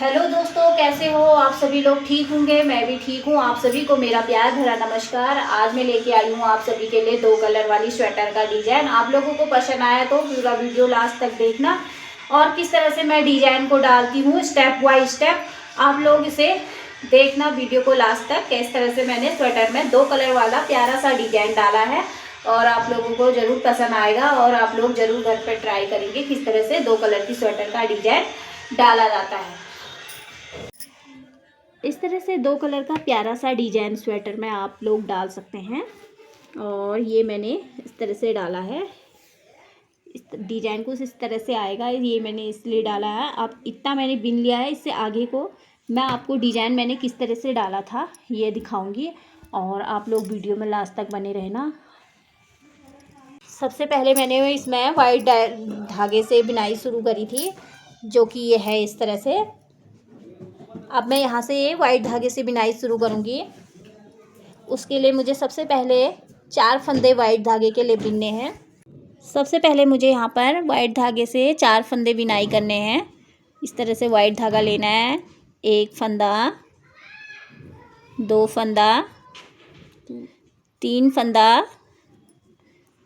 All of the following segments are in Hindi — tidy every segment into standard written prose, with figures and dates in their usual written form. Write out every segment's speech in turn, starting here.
हेलो दोस्तों, कैसे हो आप सभी लोग? ठीक होंगे, मैं भी ठीक हूँ। आप सभी को मेरा प्यार भरा नमस्कार। आज मैं लेके आई हूँ आप सभी के लिए 2 कलर वाली स्वेटर का डिजाइन। आप लोगों को पसंद आया तो पूरा वीडियो लास्ट तक देखना और किस तरह से मैं डिजाइन को डालती हूँ स्टेप बाय स्टेप आप लोग इसे देखना वीडियो को लास्ट तक। किस तरह से मैंने स्वेटर में 2 कलर वाला प्यारा सा डिजाइन डाला है और आप लोगों को ज़रूर पसंद आएगा और आप लोग ज़रूर घर पर ट्राई करेंगे किस तरह से 2 कलर की स्वेटर का डिजाइन डाला जाता है। इस तरह से 2 कलर का प्यारा सा डिजाइन स्वेटर में आप लोग डाल सकते हैं और ये मैंने इस तरह से डाला है। इस डिजाइन कुछ इस तरह से आएगा, ये मैंने इसलिए डाला है। अब इतना मैंने बिन लिया है, इससे आगे को मैं आपको डिजाइन मैंने किस तरह से डाला था ये दिखाऊंगी और आप लोग वीडियो में लास्ट तक बने रहना। सबसे पहले मैंने इसमें वाइट धागे से बुनाई शुरू करी थी, जो कि ये है इस तरह से। अब मैं यहाँ से वाइट धागे से बुनाई शुरू करूँगी। उसके लिए मुझे सबसे पहले 4 फंदे वाइट धागे के लिए बुनने हैं। सबसे पहले मुझे यहाँ पर वाइट धागे से 4 फंदे बुनाई करने हैं। इस तरह से वाइट धागा लेना है, 1 फंदा, 2 फंदा, 3 फंदा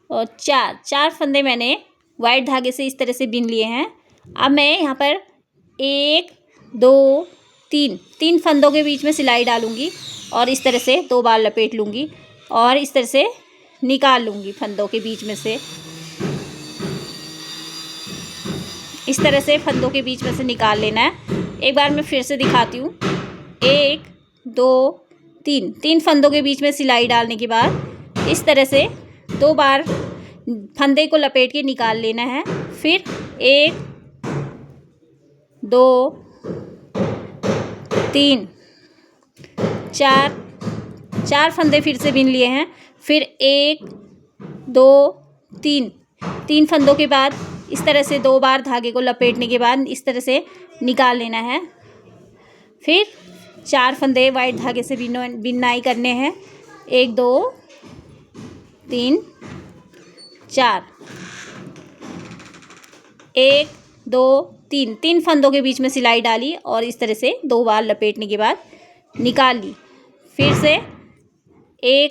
और 4 फंदे मैंने वाइट धागे से इस तरह से बुन लिए हैं। अब मैं यहाँ पर 1 2 3 फंदों के बीच में सिलाई डालूंगी और इस तरह से 2 बार लपेट लूँगी और इस तरह से निकाल लूँगी फंदों के बीच में से। इस तरह से फंदों के बीच में से निकाल लेना है। एक बार मैं फिर से दिखाती हूँ। 1 2 3 फंदों के बीच में सिलाई डालने के बाद इस तरह से 2 बार फंदे को लपेट के निकाल लेना है। फिर 1 2 3 4 फंदे फिर से बुन लिए हैं। फिर 1 2 3 फंदों के बाद इस तरह से 2 बार धागे को लपेटने के बाद इस तरह से निकाल लेना है। फिर 4 फंदे वाइट धागे से बुनाई करने हैं। 1 2 3 4 1 2 3 फंदों के बीच में सिलाई डाली और इस तरह से 2 बार लपेटने के बाद निकाल ली। फिर से 1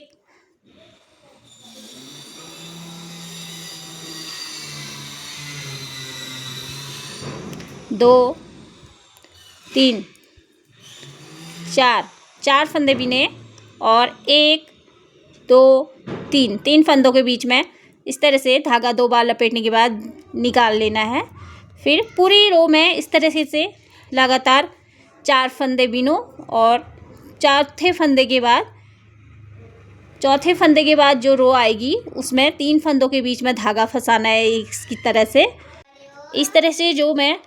2 3 4 फंदे बुने और 1 2 3 फंदों के बीच में इस तरह से धागा 2 बार लपेटने के बाद निकाल लेना है। फिर पूरी रो में इस तरह से लगातार 4 फंदे बुनो और चौथे फंदे के बाद जो रो आएगी उसमें 3 फंदों के बीच में धागा फंसाना है इसकी तरह से। इस तरह से जो मैं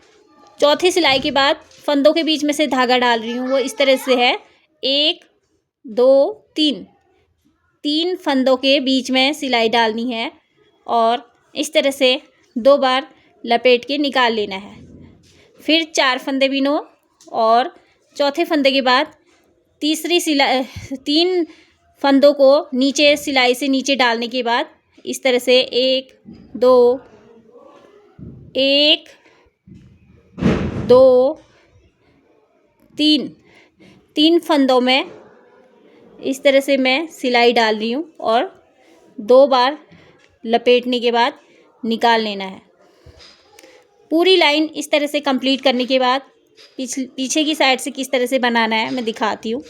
चौथी सिलाई के बाद फंदों के बीच में से धागा डाल रही हूँ वो इस तरह से है। 1 2 3 फंदों के बीच में सिलाई डालनी है और इस तरह से 2 बार लपेट के निकाल लेना है। फिर 4 फंदे बुनो और चौथे फंदे के बाद 3 फंदों को नीचे सिलाई से नीचे डालने के बाद इस तरह से 1 2 3 फंदों में इस तरह से मैं सिलाई डाल रही हूँ और 2 बार लपेटने के बाद निकाल लेना है। पूरी लाइन इस तरह से कंप्लीट करने के बाद पीछे की साइड से किस तरह से बनाना है मैं दिखाती हूँ।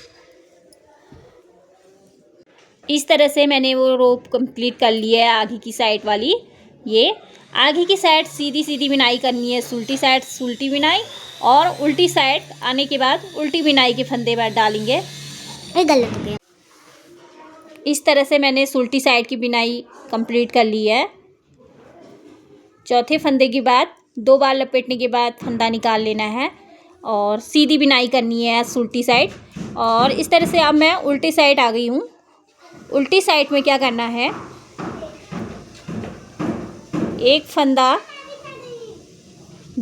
इस तरह से मैंने वो रो कंप्लीट कर लिया है आगे की साइड वाली। ये आगे की साइड सीधी बुनाई करनी है, उल्टी साइड उल्टी बुनाई और उल्टी साइड आने के बाद उल्टी बुनाई के फंदे बाद डालेंगे। गलत हो गया। इस तरह से मैंने उल्टी साइड की बुनाई कंप्लीट कर ली है। चौथे फंदे के बाद 2 बार लपेटने के बाद फंदा निकाल लेना है और सीधी बुनाई करनी है उल्टी साइड। और इस तरह से अब मैं उल्टी साइड आ गई हूँ। उल्टी साइड में क्या करना है, 1 फंदा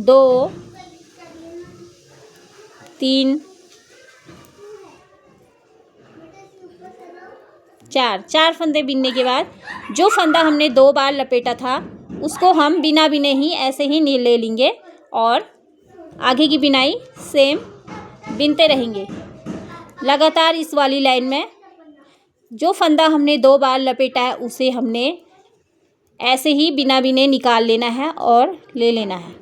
2 3 4 फंदे बुनने के बाद जो फंदा हमने 2 बार लपेटा था उसको हम बिना बिने ही ऐसे ही ले लेंगे और आगे की बुनाई सेम बिनते रहेंगे। लगातार इस वाली लाइन में जो फंदा हमने 2 बार लपेटा है उसे हमने ऐसे ही बिना बिने निकाल लेना है और ले लेना है।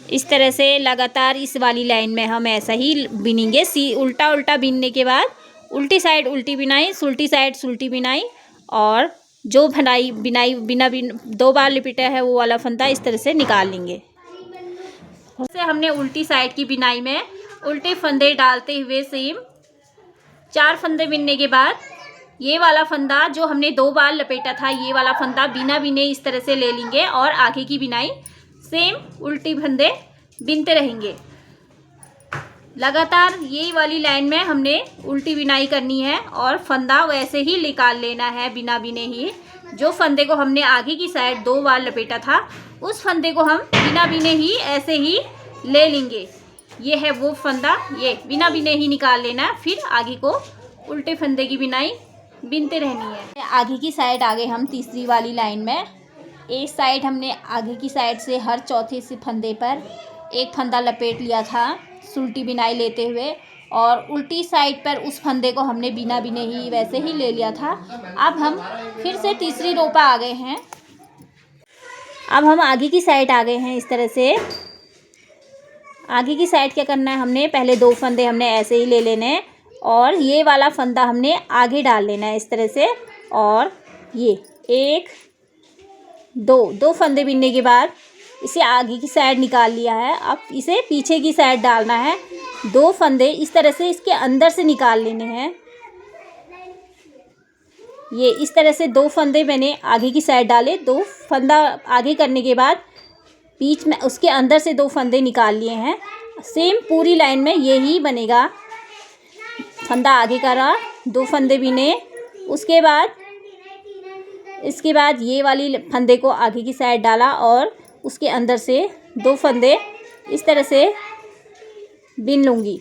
इस तरह से लगातार इस वाली लाइन में हम ऐसा ही बिनेंगे। उल्टा उल्टा बिनने के बाद उल्टी साइड उल्टी बिनाई, सुल्टी साइड सुल्टी बिनाई, और जो बिना 2 बार लपेटा है वो वाला फंदा इस तरह से निकाल लेंगे। से हमने उल्टी साइड की बिनाई में उल्टे फंदे डालते हुए सेम 4 फंदे बिनने के बाद ये वाला फंदा जो हमने 2 बार लपेटा था, ये वाला फंदा बिना बिने इस तरह से ले लेंगे और आगे की बिनाई सेम उल्टी फंदे बिनते रहेंगे। लगातार ये वाली लाइन में हमने उल्टी बिनाई करनी है और फंदा वैसे ही निकाल लेना है बिना बिने ही। जो फंदे को हमने आगे की साइड 2 बार लपेटा था उस फंदे को हम बिना बिने ही ऐसे ही ले लेंगे। ये है वो फंदा, ये बिना बिने ही निकाल लेना है। फिर आगे को उल्टे फंदे की बिनाई बिनते रहनी है। आगे की साइड आगे हम तीसरी वाली लाइन में एक साइड हमने आगे की साइड से हर चौथे से फंदे पर एक फंदा लपेट लिया था सुल्टी बिनाई लेते हुए, और उल्टी साइड पर उस फंदे को हमने बिना बिने ही वैसे ही ले लिया था। अब हम फिर से तीसरी रो पर आ गए हैं। अब हम आगे की साइड आ गए हैं। इस तरह से आगे की साइड क्या करना है, हमने पहले 2 फंदे हमने ऐसे ही ले लेने हैं और ये वाला फंदा हमने आगे डाल लेना है इस तरह से, और ये 1 2 फंदे बिनने के बाद इसे आगे की साइड निकाल लिया है। अब इसे पीछे की साइड डालना है। 2 फंदे इस तरह से इसके अंदर से निकाल लेने हैं। ये इस तरह से 2 फंदे मैंने आगे की साइड डाले। 2 फंदा आगे करने के बाद बीच में उसके अंदर से 2 फंदे निकाल लिए हैं। सेम पूरी लाइन में यही बनेगा। फंदा आगे करा, 2 फंदे बिने, उसके बाद इसके बाद ये वाली फंदे को आगे की साइड डाला और उसके अंदर से 2 फंदे इस तरह से बिन लूँगी।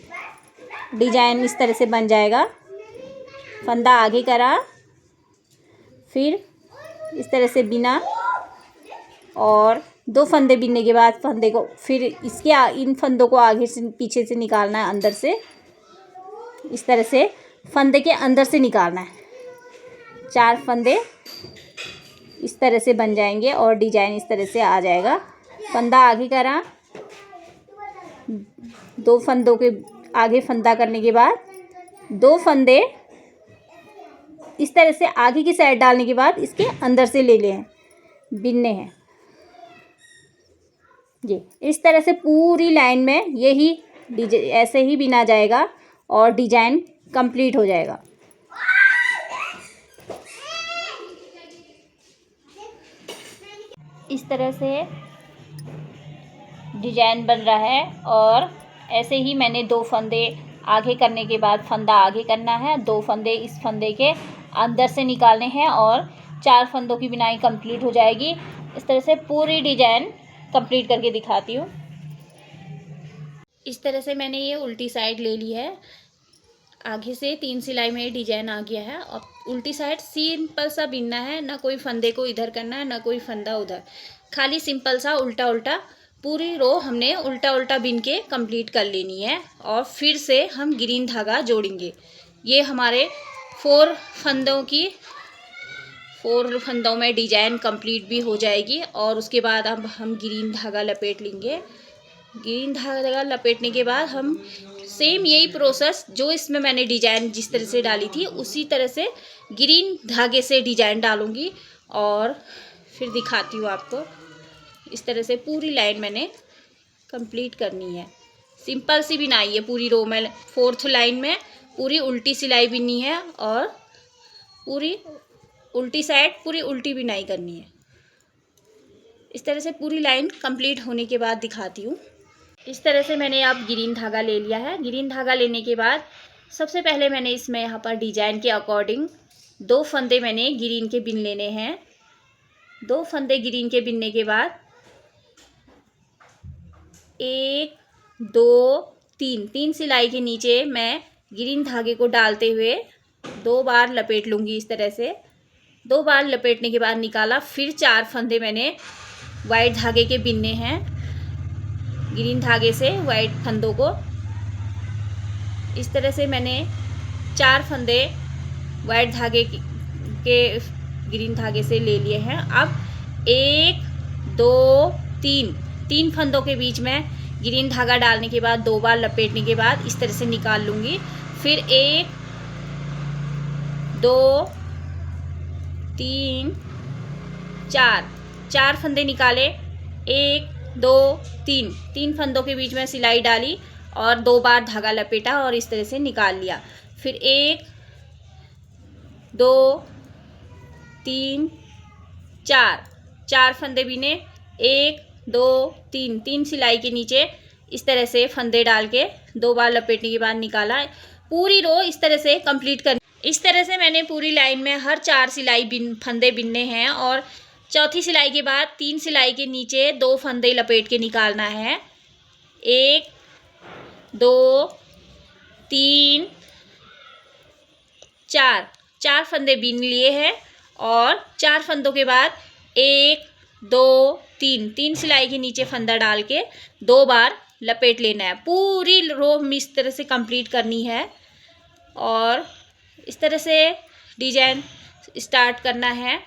डिजाइन इस तरह से बन जाएगा। फंदा आगे करा, फिर इस तरह से बिना, और 2 फंदे बिनने के बाद फंदे को फिर इन फंदों को आगे से पीछे से निकालना है, अंदर से इस तरह से फंदे के अंदर से निकालना है। 4 फंदे इस तरह से बन जाएंगे और डिजाइन इस तरह से आ जाएगा। फंदा आगे करा, 2 फंदों के आगे फंदा करने के बाद 2 फंदे इस तरह से आगे की साइड डालने के बाद इसके अंदर से ले लें, बिनने हैं। ये इस तरह से पूरी लाइन में यही ऐसे ही बिना जाएगा और डिजाइन कंप्लीट हो जाएगा। इस तरह से डिजाइन बन रहा है और ऐसे ही मैंने 2 फंदे आगे करने के बाद फंदा आगे करना है, 2 फंदे इस फंदे के अंदर से निकालने हैं और 4 फंदों की बिनाई कंप्लीट हो जाएगी। इस तरह से पूरी डिजाइन कंप्लीट करके दिखाती हूँ। इस तरह से मैंने ये उल्टी साइड ले ली है। आगे से 3 सिलाई में डिजाइन आ गया है। अब उल्टी साइड सिंपल सा बिनना है, ना कोई फंदे को इधर करना है ना कोई फंदा उधर, खाली सिंपल सा उल्टा उल्टा पूरी रो हमने उल्टा उल्टा बिन के कंप्लीट कर लेनी है। और फिर से हम ग्रीन धागा जोड़ेंगे। ये हमारे 4 फंदों में डिजाइन कंप्लीट भी हो जाएगी। और उसके बाद अब हम ग्रीन धागा लपेट लेंगे। ग्रीन धागा लपेटने के बाद हम सेम यही प्रोसेस जो इसमें मैंने डिजाइन जिस तरह से डाली थी उसी तरह से ग्रीन धागे से डिजाइन डालूंगी और फिर दिखाती हूँ आपको। इस तरह से पूरी लाइन मैंने कंप्लीट करनी है। सिंपल सी बिनाई है पूरी रो में। 4th लाइन में पूरी उल्टी सिलाई बिननी है और पूरी उल्टी साइड पूरी उल्टी बिनाई करनी है। इस तरह से पूरी लाइन कंप्लीट होने के बाद दिखाती हूँ। इस तरह से मैंने अब ग्रीन धागा ले लिया है। ग्रीन धागा लेने के बाद सबसे पहले मैंने इसमें यहाँ पर डिजाइन के अकॉर्डिंग 2 फंदे मैंने ग्रीन के बिन लेने हैं। 2 फंदे ग्रीन के बिनने के बाद 1 2 3 सिलाई के नीचे मैं ग्रीन धागे को डालते हुए 2 बार लपेट लूँगी। इस तरह से 2 बार लपेटने के बाद निकाला। फिर 4 फंदे मैंने वाइट धागे के बिनने हैं। ग्रीन धागे से वाइट फंदों को इस तरह से मैंने 4 फंदे वाइट धागे के ग्रीन धागे से ले लिए हैं। अब 1 2 3 फंदों के बीच में ग्रीन धागा डालने के बाद 2 बार लपेटने के बाद इस तरह से निकाल लूँगी। फिर 1 2 3 4 फंदे निकाले, 1 2 3 फंदों के बीच में सिलाई डाली और 2 बार धागा लपेटा और इस तरह से निकाल लिया। फिर 1 2 3 4 फंदे बीने, 1 2 3 सिलाई के नीचे इस तरह से फंदे डाल के 2 बार लपेटने के बाद निकाला। पूरी रो इस तरह से कंप्लीट करनी। इस तरह से मैंने पूरी लाइन में हर 4 फंदे बिनने हैं और चौथी सिलाई के बाद 3 सिलाई के नीचे 2 फंदे लपेट के निकालना है। 1 2 3 4 फंदे बीन लिए हैं और 4 फंदों के बाद 1 2 3 सिलाई के नीचे फंदा डाल के 2 बार लपेट लेना है। पूरी रो में इस तरह से कंप्लीट करनी है और इस तरह से डिजाइन स्टार्ट करना है।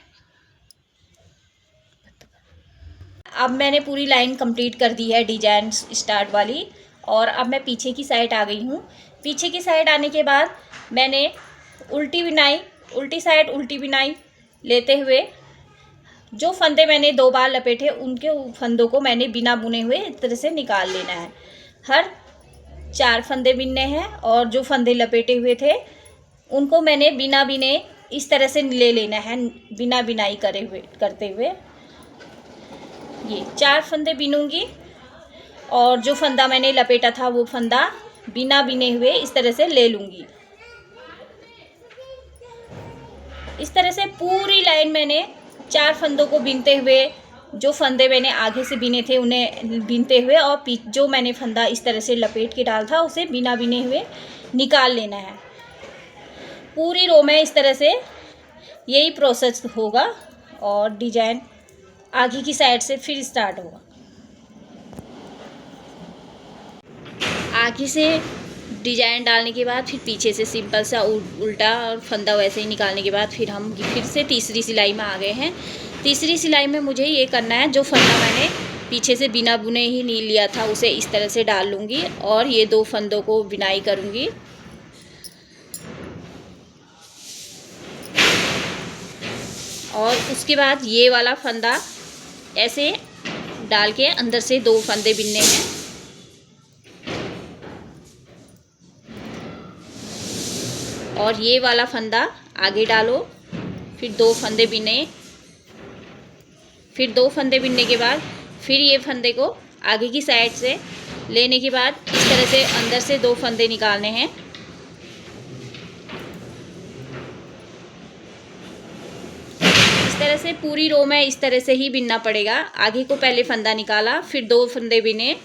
अब मैंने पूरी लाइन कंप्लीट कर दी है डिजाइन स्टार्ट वाली और अब मैं पीछे की साइड आ गई हूँ। पीछे की साइड आने के बाद मैंने उल्टी साइड उल्टी बिनाई लेते हुए जो फंदे मैंने 2 बार लपेटे उनके फंदों को मैंने बिना बुने हुए इस तरह से निकाल लेना है। हर 4 फंदे बिनने हैं और जो फंदे लपेटे हुए थे उनको मैंने बिना बिने इस तरह से ले लेना है, बिना बिनाई करते हुए। ये 4 फंदे बिनूंगी और जो फंदा मैंने लपेटा था वो फंदा बिना बिने हुए इस तरह से ले लूँगी। इस तरह से पूरी लाइन मैंने 4 फंदों को बिनते हुए, जो फंदे मैंने आगे से बिने थे उन्हें बिनते हुए और जो मैंने फंदा इस तरह से लपेट के डाला था उसे बिना बिने हुए निकाल लेना है। पूरी रो में इस तरह से यही प्रोसेस होगा और डिजाइन आगे की साइड से फिर स्टार्ट होगा। आगे से डिजाइन डालने के बाद फिर पीछे से सिंपल सा उल्टा और फंदा वैसे ही निकालने के बाद फिर हम फिर से तीसरी सिलाई में आ गए हैं। तीसरी सिलाई में मुझे ये करना है, जो फंदा मैंने पीछे से बिना बुने ही नील लिया था उसे इस तरह से डाल लूँगी और ये 2 फंदों को बिनाई करूँगी। और उसके बाद ये वाला फंदा ऐसे डाल के अंदर से 2 फंदे बिनने हैं। और ये वाला फंदा आगे डालो, फिर 2 फंदे बिने, फिर 2 फंदे बिनने के बाद फिर ये फंदे को आगे की साइड से लेने के बाद इस तरह से अंदर से 2 फंदे निकालने हैं। इस तरह से पूरी रो में इस तरह से ही बिनना पड़ेगा। आगे को पहले फंदा निकाला, फिर 2 फंदे बिने,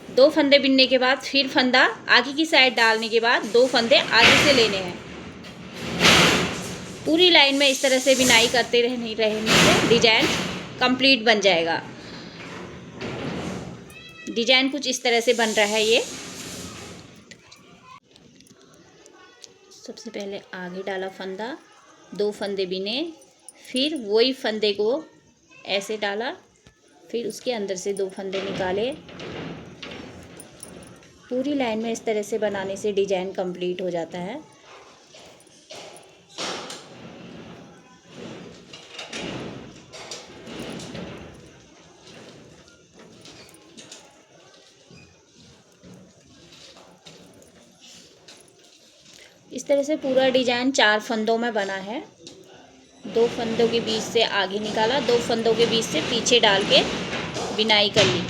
2 फंदे बिनने के बाद फिर फंदा आगे की साइड डालने के बाद 2 फंदे आगे से लेने हैं। पूरी लाइन में इस तरह से बिनाई करते रहने से डिजाइन कंप्लीट बन जाएगा। डिजाइन कुछ इस तरह से बन रहा है। ये सबसे पहले आगे डाला फंदा, 2 फंदे बिने, फिर वही फंदे को ऐसे डाला, फिर उसके अंदर से 2 फंदे निकाले। पूरी लाइन में इस तरह से बनाने से डिजाइन कंप्लीट हो जाता है। इस तरह से पूरा डिजाइन 4 फंदों में बना है। 2 फंदों के बीच से आगे निकाला, 2 फंदों के बीच से पीछे डाल के बिनाई कर ली।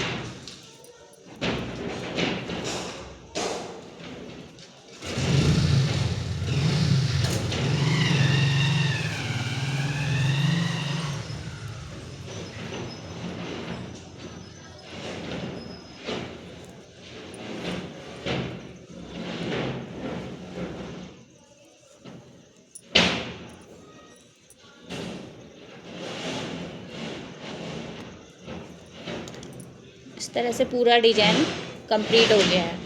इस तरह से पूरा डिजाइन कंप्लीट हो गया है।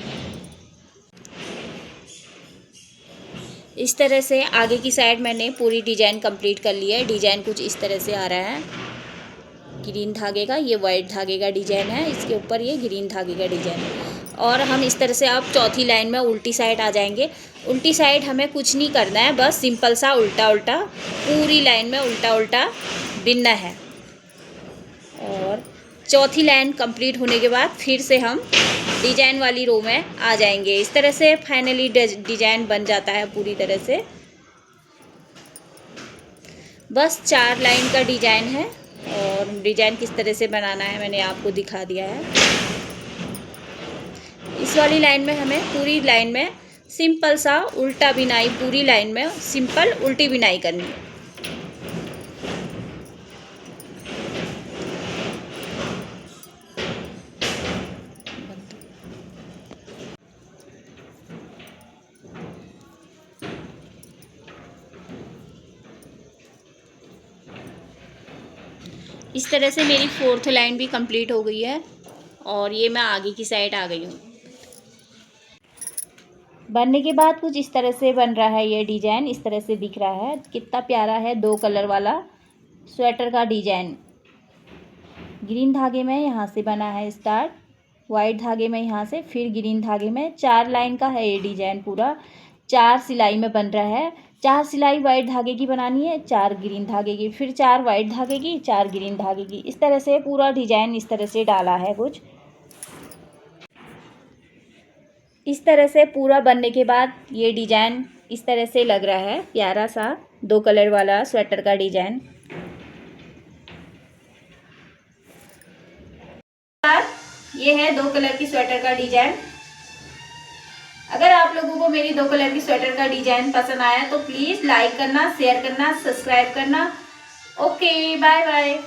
इस तरह से आगे की साइड मैंने पूरी डिजाइन कंप्लीट कर ली है। डिजाइन कुछ इस तरह से आ रहा है ग्रीन धागे का, ये वाइट धागे का डिजाइन है, इसके ऊपर ये ग्रीन धागे का डिजाइन है। और हम इस तरह से अब चौथी लाइन में उल्टी साइड आ जाएंगे। उल्टी साइड हमें कुछ नहीं करना है, बस सिंपल सा उल्टा उल्टा पूरी लाइन में उल्टा उल्टा बिनना है। और चौथी लाइन कंप्लीट होने के बाद फिर से हम डिजाइन वाली रो में आ जाएंगे। इस तरह से फाइनली डिजाइन बन जाता है पूरी तरह से। बस 4 लाइन का डिजाइन है और डिजाइन किस तरह से बनाना है मैंने आपको दिखा दिया है। इस वाली लाइन में हमें पूरी लाइन में सिंपल सा उल्टा बिनाई, पूरी लाइन में सिंपल उल्टी बिनाई करनी है। इस तरह से मेरी 4th लाइन भी कंप्लीट हो गई है और ये मैं आगे की साइड आ गई हूँ। बनने के बाद कुछ इस तरह से बन रहा है, ये डिजाइन इस तरह से दिख रहा है। कितना प्यारा है 2 कलर वाला स्वेटर का डिजाइन। ग्रीन धागे में यहाँ से बना है स्टार्ट, वाइट धागे में यहाँ से, फिर ग्रीन धागे में। 4 लाइन का है ये डिजाइन पूरा, 4 सिलाई में बन रहा है। 4 सिलाई वाइट धागे की बनानी है, 4 ग्रीन धागे की, फिर 4 वाइट धागे की, 4 ग्रीन धागे की। इस तरह से पूरा डिजाइन इस तरह से डाला है कुछ इस तरह से। पूरा बनने के बाद ये डिजाइन इस तरह से लग रहा है, प्यारा सा 2 कलर वाला स्वेटर का डिजाइन। ये है 2 कलर की स्वेटर का डिजाइन। अगर आप लोगों को मेरी 2 कलर की स्वेटर का डिजाइन पसंद आया तो प्लीज़ लाइक करना, शेयर करना, सब्सक्राइब करना। Okay, bye bye.